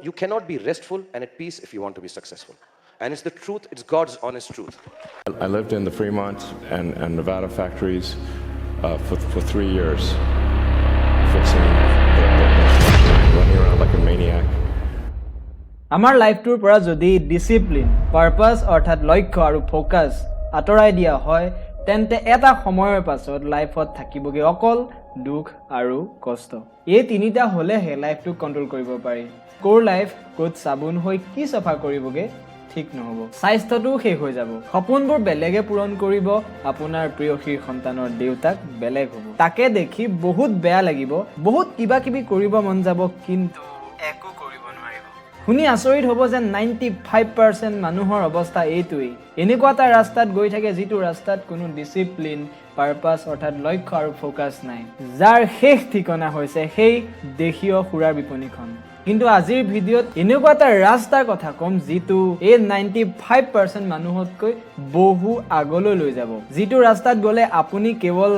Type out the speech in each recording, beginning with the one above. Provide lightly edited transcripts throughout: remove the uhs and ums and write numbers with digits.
you cannot be restful and at peace if you want to be successful. And it's the truth, it's God's honest truth. I lived in the Fremont and Nevada factories for 3 years, fixing running around like a maniac. আমাৰ লাইফটোৰ পৰা যদি discipline, পাৰপাস অৰ্থাৎ লক্ষ্য আৰু focus আঁতৰাই দিয়া হয় তেন্তে এটা সময়ৰ পাছত লাইফত থাকিবগে অকল দুখ আৰু কষ্ট। এই তিনিটা হলেহে লাইফটো কন্ট্ৰোল কৰিব পাৰি। কোৰ লাইফ ক'ত চাবোন হৈ কি সফা কৰিবগে ঠিক নহব, স্বাস্থ্যটো শেষ হৈ যাব, সপোনবোৰ বেলেগে পূৰণ কৰিব, আপোনাৰ প্ৰিয়সীৰ সন্তানৰ দেউতাক বেলেগ হ'ব, তাকে দেখি বহুত বেয়া লাগিব, বহুত কিবা কিবি কৰিব মন যাব, কিন্তু একো কৰিব নোৱাৰিব। শুনি আচৰিত হ'ব যে 95% মানুহৰ অৱস্থা এইটোৱেই। এনেকুৱা এটা ৰাস্তাত গৈ থাকে যিটো ৰাস্তাত কোনো ডিসিপ্লিন, পাৰপাস অৰ্থাৎ লক্ষ্য আৰু ফোকাস নাই, যাৰ শেষ ঠিকনা হৈছে সেই দেশীয় সুৰাৰ বিপণীখন। কিন্তু আজিৰ ভিডিঅ'ত এনেকুৱা এটা ৰাস্তাৰ কথা ক'ম যিটো এই 95% মানুহতকৈ বহু আগলৈ লৈ যাব, যিটো ৰাস্তাত গ'লে আপুনি কেৱল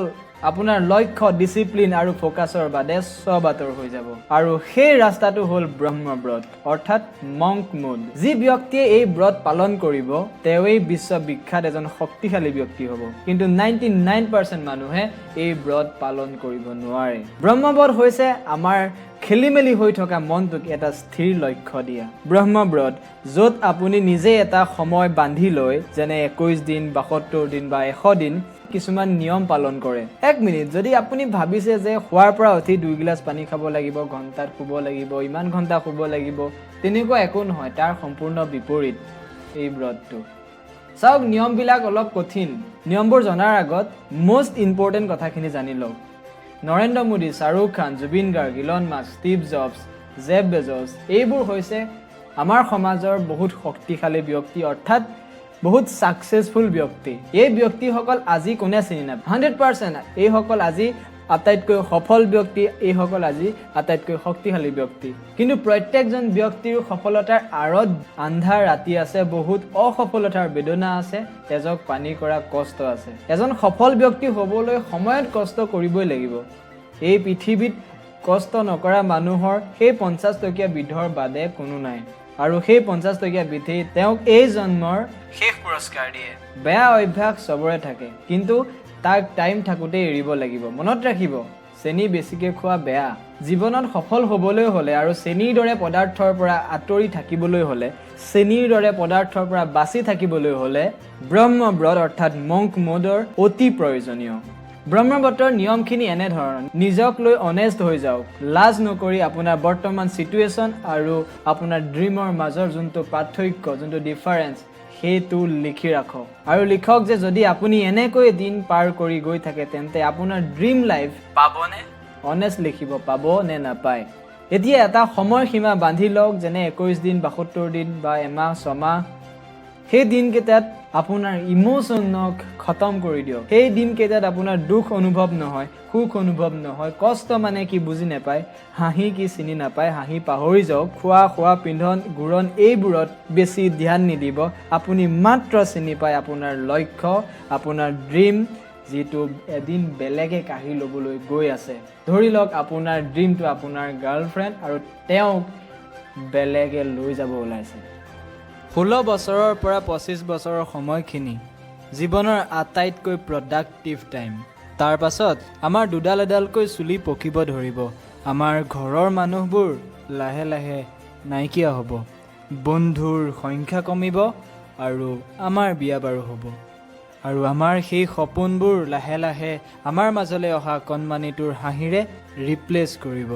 আপোনাৰ লক্ষ্য, ডিসিপ্লিন আৰু ফোকাসৰ বাদে সব আঁতৰ হৈ যাব। আৰু সেই ৰাস্তাটো হ'ল ব্ৰহ্মব্ৰত অৰ্থাৎ মংক মোড। যি ব্যক্তিয়ে এই ব্ৰত পালন কৰিব তেওঁই বিশ্ববিখ্যাত এজন শক্তিশালী ব্যক্তি হ'ব, কিন্তু 99% মানুহে এই ব্ৰত পালন কৰিব নোৱাৰে। ব্ৰহ্মব্ৰত হৈছে আমাৰ খেলিমেলি হৈ থকা মনটোক এটা স্থিৰ লক্ষ্য দিয়া ব্ৰহ্মব্ৰত, য'ত আপুনি নিজে এটা সময় বান্ধি লৈ, যেনে 21 দিন, 72 দিন বা 100 দিন কিছুমান নিয়ম পালন কৰে। 1 মিনিট যদি আপুনি ভাবিছে যে খোৱাৰ পৰা উঠি 2 গিলাচ পানী খাব লাগিব, ঘণ্টাত শুব লাগিব, ইমান ঘণ্টা শুব লাগিব, তেনেকুৱা একো নহয়, তাৰ সম্পূৰ্ণ বিপৰীত এই ব্ৰতটো। চাওক, নিয়মবিলাক অলপ কঠিন। নিয়মবোৰ জনাৰ আগত মোষ্ট ইম্পৰ্টেণ্ট কথাখিনি জানি লওক। Narendra Modi, Shahrukh Khan, Zubeen Garg, Elon Musk, Steve Jobs, Jeff Bezos, এইবোৰ হৈছে আমাৰ সমাজৰ বহুত শক্তিশালী ব্যক্তি অৰ্থাৎ বহুত সাকসেসফুল ব্যক্তি। এই ব্যক্তিসকল আজি কোনে চিনি নাপায়? 100% এইসকল আজি আটাইতকৈ সফল ব্যক্তি, এইসকল আজি আটাইতকৈ শক্তিশালী ব্যক্তি। কিন্তু প্ৰত্যেকজন ব্যক্তিৰ সফলতাৰ আঁৰত আন্ধাৰ ৰাতি আছে, বহুত অসফলতাৰ বেদনা আছে, তেজক পানী কৰা কষ্ট আছে। এজন সফল ব্যক্তি হ'বলৈ সময়ত কষ্ট কৰিবই লাগিব। এই পৃথিৱীত কষ্ট নকৰা মানুহৰ সেই 50 টকীয়া বৃদ্ধৰ বাদে কোনো নাই, আৰু সেই 50 টকীয়া বৃদ্ধি তেওঁক এই জন্মৰ শেষ পুৰস্কাৰ দিয়ে। বেয়া অভ্যাস চবৰে থাকে, কিন্তু তাক টাইম থাকোঁতে এৰিব লাগিব। মনত ৰাখিব, চেনি বেছিকৈ খোৱা বেয়া। জীৱনত সফল হ'বলৈ হ'লে আৰু চেনিৰ দৰে পদাৰ্থৰ পৰা আঁতৰি থাকিবলৈ হ'লে, চেনিৰ দৰে পদাৰ্থৰ পৰা বাচি থাকিবলৈ হ'লে ব্ৰহ্মব্ৰত অৰ্থাৎ মংক মোডৰ অতি প্ৰয়োজনীয়। ব্ৰহ্মব্ৰতৰ নিয়মখিনি এনেধৰণৰ: নিজক লৈ অনেষ্ট হৈ যাওক, লাজ নকৰি আপোনাৰ বৰ্তমান চিটুৱেশ্যন আৰু আপোনাৰ ড্ৰিমৰ মাজৰ যোনটো পাৰ্থক্য, যোনটো ডিফাৰেঞ্চ, সেইটো লিখি ৰাখক। আৰু লিখক যে যদি আপুনি এনেকৈ দিন পাৰ কৰি গৈ থাকে তেন্তে আপোনাৰ ড্ৰিম লাইফ পাবনে? অনেষ্ট লিখিব, পাব নে নাপায়। এতিয়া এটা সময়সীমা বান্ধি লওক, যেনে 21 দিন, 72 দিন বা এমাহ, 6 মাহ। সেই দিনকেইটাত আপোনাৰ ইমোশ্যনক খতম কৰি দিয়ক। সেই দিনকেইটাত আপোনাৰ দুখ অনুভৱ নহয়, সুখ অনুভৱ নহয়, কষ্ট মানে কি বুজি নাপায়, হাঁহি কি চিনি নাপায়, হাঁহি পাহৰি যাওক। খোৱা, পিন্ধন, ঘূৰণ এইবোৰত বেছি ধ্যান নিদিব। আপুনি মাত্ৰ চিনি পায় আপোনাৰ লক্ষ্য, আপোনাৰ ড্ৰিম, যিটো এদিন বেলেগে কাঢ়ি ল'বলৈ গৈ আছে। ধৰি লওক আপোনাৰ ড্ৰিমটো আপোনাৰ গাৰ্লফ্ৰেণ্ড আৰু তেওঁক বেলেগে লৈ যাব ওলাইছে। 16 বছৰৰ পৰা 25 বছৰৰ সময়খিনি জীৱনৰ আটাইতকৈ প্ৰডাক্টিভ টাইম। তাৰ পাছত আমাৰ দুডাল এডালকৈ চুলি পকিব ধৰিব, আমাৰ ঘৰৰ মানুহবোৰ লাহে লাহে নাইকিয়া হ'ব, বন্ধুৰ সংখ্যা কমিব আৰু আমাৰ বিয়া বাৰু হ'ব, আৰু আমাৰ সেই সপোনবোৰ লাহে লাহে আমাৰ মাজলৈ অহা কণমানিটোৰ হাঁহিৰে ৰিপ্লেচ কৰিব।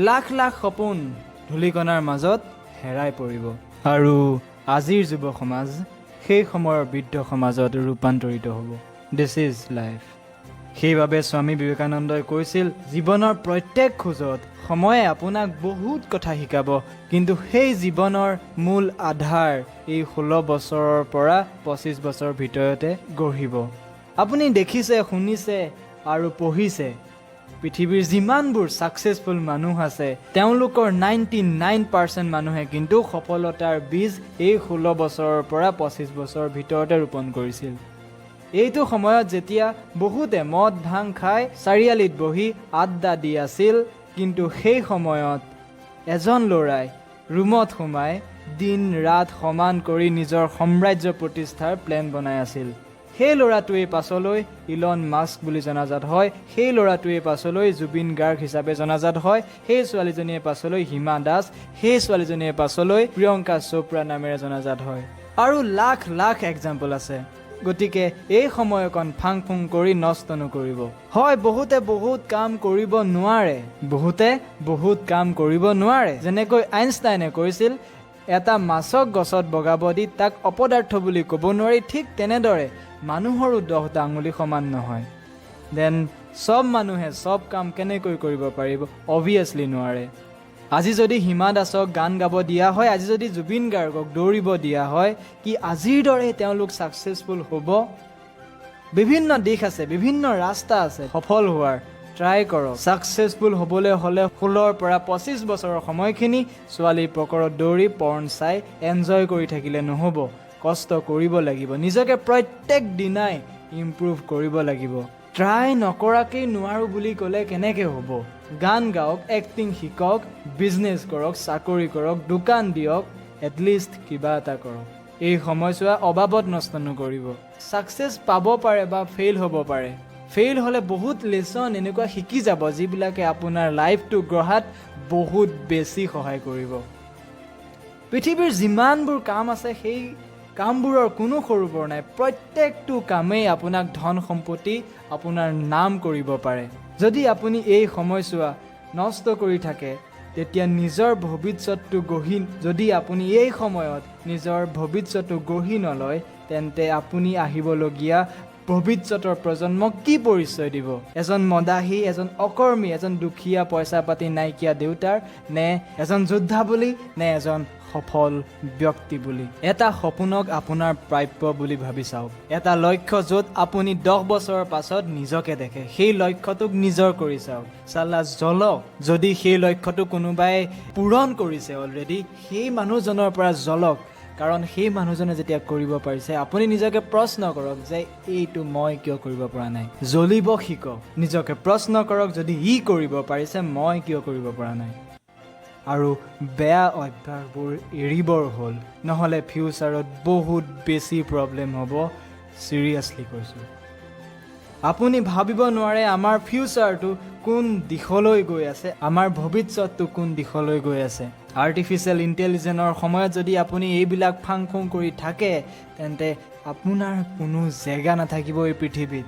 লাখ লাখ সপোন ধূলিকণাৰ মাজত হেৰাই পৰিব, আৰু আজিৰ যুৱ সমাজ সেই সময়ৰ বৃদ্ধ সমাজত ৰূপান্তৰিত হ'ব। This is life. সেইবাবে স্বামী বিবেকানন্দই কৈছিল, জীৱনৰ প্ৰত্যেক খোজত সময়ে আপোনাক বহুত কথা শিকাব, কিন্তু সেই জীৱনৰ মূল আধাৰ এই 16 বছৰৰ পৰা 25 বছৰৰ ভিতৰতে গঢ়িব। আপুনি দেখিছে, শুনিছে আৰু পঢ়িছে, পৃথিৱীৰ যিমানবোৰ ছাকচেছফুল মানুহ আছে তেওঁলোকৰ 99% মানুহে কিন্তু সফলতাৰ বীজ এই 16 বছৰৰ পৰা 25 বছৰৰ ভিতৰতে ৰোপণ কৰিছিল। এইটো সময়ত যেতিয়া বহুতে মদ ভাং খাই চাৰিআলিত বহি আড্ডা দি আছিল, কিন্তু সেই সময়ত এজন ল'ৰাই ৰুমত সোমাই দিন ৰাত সমান কৰি নিজৰ সাম্ৰাজ্য প্ৰতিষ্ঠাৰ প্লেন বনাই আছিল। সেই ল'ৰাটোৱে পাছলৈ ইলন মাস্ক বুলি জনাজাত হয়, সেই ল'ৰাটোৱে পাছলৈ জুবিন গাৰ্গ হিচাপে জনাজাত হয়, সেই ছোৱালীজনীয়ে পাছলৈ হিমা দাস, সেই ছোৱালীজনীয়ে পাছলৈ প্ৰিয়ংকা চোপ্ৰা নামেৰে জনাজাত হয়। আৰু লাখ লাখ এক্সাম্পল আছে। গতিকে এই সময়কণ ফাং ফুং কৰি নষ্ট নকৰিব। হয়, বহুতে বহুত কাম কৰিব নোৱাৰে, বহুতে বহুত কাম কৰিব নোৱাৰে। যেনেকৈ আইনষ্টাইনে কৈছিল, এটা মাছক গছত বগাব দি তাক অপদাৰ্থ বুলি ক'ব নোৱাৰি, ঠিক তেনেদৰে মানুহৰো 10টা আঙুলি সমান নহয়। দেন চব মানুহে চব কাম কেনেকৈ কৰিব পাৰিব? অবভিয়াছলি নোৱাৰে। আজি যদি হিমা দাসক গান গাব দিয়া হয়, আজি যদি জুবিন গাৰ্গক দৌৰিব দিয়া হয়, কি আজিৰ দৰে তেওঁলোক ছাকচেছফুল হ'ব? বিভিন্ন দিশ আছে, বিভিন্ন ৰাস্তা আছে সফল হোৱাৰ। ট্ৰাই কৰক। ছাকচেছফুল হ'বলৈ হ'লে 16 পৰা 25 বছৰৰ সময়খিনি ছোৱালীৰ পকৰত দৌৰি পৰ্ণ চাই এনজয় কৰি থাকিলে নহ'ব। কষ্ট কৰিব লাগিব, নিজকে প্ৰত্যেক দিনাই ইম্প্ৰুভ কৰিব লাগিব। ট্ৰাই নকৰাকেই নোৱাৰোঁ বুলি ক'লে কেনেকৈ হ'ব? গান গাওক, এক্টিং শিকক, বিজনেছ কৰক, চাকৰি কৰক, দোকান দিয়ক, এটলিষ্ট কিবা এটা কৰক। এই সময়ছোৱা অবাবত নষ্ট নকৰিব। ছাকচেছ পাব পাৰে বা ফেইল হ'ব পাৰে। ফেইল হ'লে বহুত লেচন এনেকুৱা শিকি যাব যিবিলাকে আপোনাৰ লাইফটো গঢ়াত বহুত বেছি সহায় কৰিব। পৃথিৱীৰ যিমানবোৰ কাম আছে সেই কামবোৰৰ কোনো সৰু বৰ নাই। প্ৰত্যেকটো কামেই আপোনাক ধন সম্পত্তি, আপোনাৰ নাম কৰিব পাৰে। যদি আপুনি এই সময়ছোৱা নষ্ট কৰি থাকে, তেতিয়া নিজৰ ভৱিষ্যতটো গঢ়ি, যদি আপুনি এই সময়ত নিজৰ ভৱিষ্যতটো গঢ়ি নলয়, তেন্তে আপুনি আহিবলগীয়া ভৱিষ্যতৰ প্ৰজন্মক কি পৰিচয় দিব? এজন মদাহী, এজন অকৰ্মী, এজন দুখীয়া পইচা পাতি নাইকিয়া দেউতাৰ, নে এজন যোদ্ধা বুলি, নে এজন সফল ব্যক্তি বুলি? এটা সপোনক আপোনাৰ প্ৰাপ্য বুলি ভাবি চাওক। এটা লক্ষ্য য'ত আপুনি 10 বছৰৰ পাছত নিজকে দেখে, সেই লক্ষ্যটোক নিজৰ কৰি চাওক। চালা জ্বলক। যদি সেই লক্ষ্যটো কোনোবাই পূৰণ কৰিছে অলৰেডি, সেই মানুহজনৰ পৰা জ্বলক। কাৰণ সেই মানুহজনে যেতিয়া কৰিব পাৰিছে, আপুনি নিজকে প্ৰশ্ন কৰক যে এইটো মই কিয় কৰিব পৰা নাই। জ্বলিব শিকক, নিজকে প্ৰশ্ন কৰক, যদি ই কৰিব পাৰিছে মই কিয় কৰিব পৰা নাই। আৰু বেয়া অভ্যাসবোৰ এৰিবৰ হ'ল, নহ'লে ফিউচাৰত বহুত বেছি প্ৰব্লেম হ'ব। চিৰিয়াছলি কৈছোঁ। আপুনি ভাবিব নোৱাৰে আমাৰ ফিউচাৰটো কোন দিশলৈ গৈ আছে, আমাৰ ভৱিষ্যতটো কোন দিশলৈ গৈ আছে। আৰ্টিফিচিয়েল ইণ্টেলিজেন্সৰ সময়ত যদি আপুনি এইবিলাক ফাং ফুং কৰি থাকে, তেন্তে আপোনাৰ কোনো জেগা নাথাকিব এই পৃথিৱীত।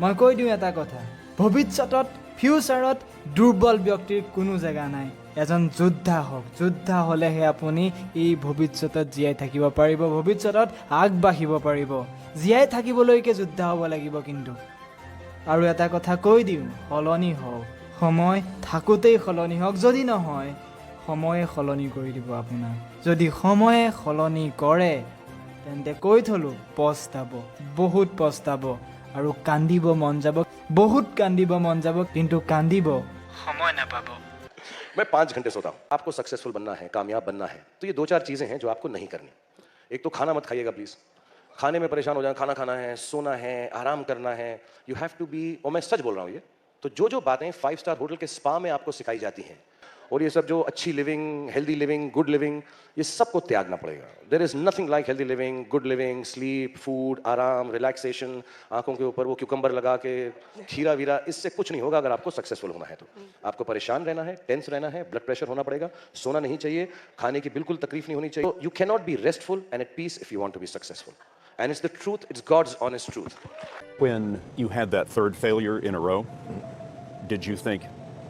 মই কৈ দিওঁ এটা কথা, ভৱিষ্যতত ফিউচাৰত দুৰ্বল ব্যক্তিৰ কোনো জেগা নাই। এজন যোদ্ধা হওক, যোদ্ধা হ'লেহে আপুনি এই ভৱিষ্যতত জীয়াই থাকিব পাৰিব, ভৱিষ্যতত আগবাঢ়িব পাৰিব। জীয়াই থাকিবলৈকে যোদ্ধা হ'ব লাগিব কিন্তু। আৰু এটা কথা কৈ দিওঁ, সলনি হওক, সময় থাকোঁতেই সলনি হওক। যদি নহয়, সময়ে সলনি কৰি দিব আপোনাক। যদি সময়ে সলনি কৰে, তেন্তে কৈ থলোঁ পস্তাব, বহুত পস্তাব। আৰু কান্দিব মন যাব, বহুত কান্দিব মন যাব, কিন্তু কান্দিব সময় নাপাব। मैं 5 घंटे सोता हूँ। आपको सक्सेसफुल बनना है, कामयाब बनना है, तो ये 2-4 चीजें हैं जो आपको नहीं करनी। एक तो खाना मत खाइएगा प्लीज। खाने में परेशान हो जाए, खाना खाना है, सोना है, आराम करना है। यू हैव टू बी, और मैं सच बोल रहा हूँ ये, तो जो जो बातें 5 स्टार होटल के स्पा में आपको सिखाई जाती हैं, और ये सब जो अच्छी living, healthy living, good living, ये सबको त्यागना पड़ेगा। There is nothing like healthy living, good living, sleep, food, आराम, रिलैक्सेशन, आंखों के ऊपर वो क्यूकम्बर लगा के, खीरा वीरा, इससे कुछ नहीं होगा अगर आपको सक्सेसफुल होना है तो। आपको परेशान रहना है, टेंस रहना है, ब्लड प्रेशर होना पड़ेगा, सोना नहीं चाहिए, खाने की बिल्कुल तकलीफ नहीं होनी चाहिए। You can not be restful and at peace if you want to be successful. And it's the truth, it's God's honest truth. When you had that third failure in a row, did you think,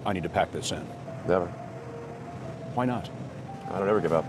I need to pack this in? Never. Why not? I don't ever give up.